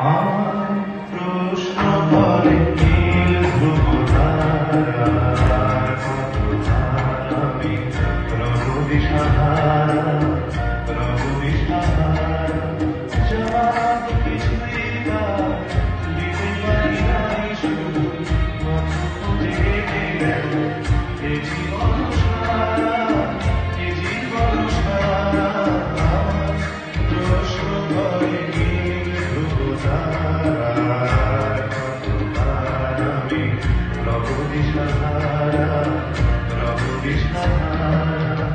আমার প্রশ্ন করে নীল ধ্রুবতারার কতবার আমি রব দিশাহারা, রব দিশাহারা। জবাব কিছুই তার দিতে পারি নাই, শুধু পথ খুঁজে গেল এ জীবন সারা, এ জীবন সারা। আমার প্রশ্ন করে নীল ধ্রুবতারার কতবার আমি রব দিশাহারা, রব দিশাহারা।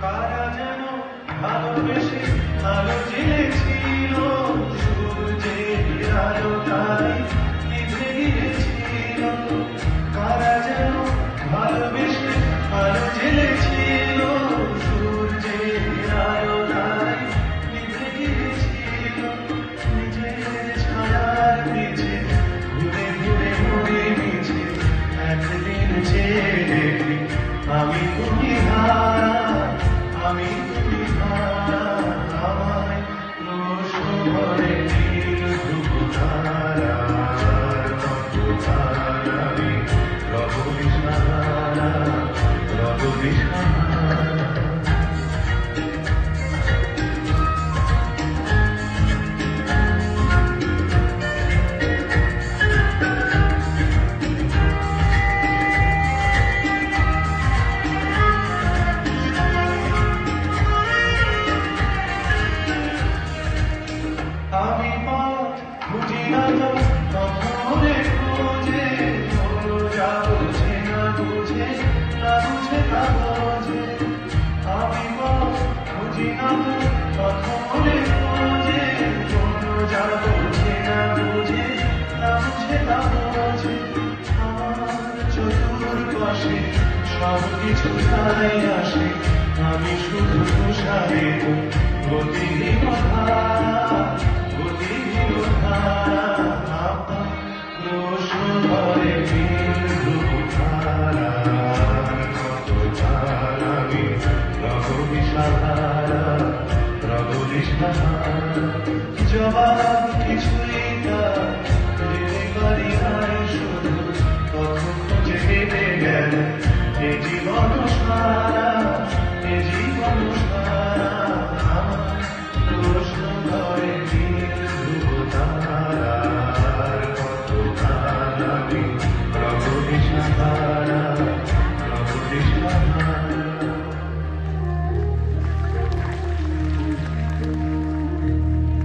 কারা যেন ভালোবেসে আলো জ্বেলেছিল, সূর্যের আলোটাই নিভে গিয়েছিল। কারা যেন ভালোবেসে আলো জ্বেলেছিল, সূর্যের আলোটাই নিভে গিয়েছিল। নিজের ছায়ার নিচে ঘুরে ঘুরে মরে নিচে একদিন চেয়ে দেখি আমি তুমি হারা, আমি তুমি হারা। আমায় প্রশ্ন করে নীল ধ্রুবতারার কতবার আমি রব দিশাহারা, রব দিশাহারা। আমি পথ বুঝি না তো পথ মনে খোঁজে, ও যা বুঝে না বুঝে, না বুঝে তা বোঝে। আমি পথ বুঝি না তো পথ মনে খোঁজে, ও যা বুঝে না বুঝে, না বুঝে তা বোঝে। আমার চতুর্পাশে সব কিছু তাই আসে, আমি শুধু তুষারে গতিহীন ধারা, গতিহীন ধারা। আমার প্রশ্ন করে নীল ধ্রুবতারার কতবার আমি রব দিশাহারা, রব দিশাহারা। জবাব কিছুই তার দিতে পারি নাই, শুধু পথ খুঁজে হেঁটে গেল এ জীবন সারা, এ জীবন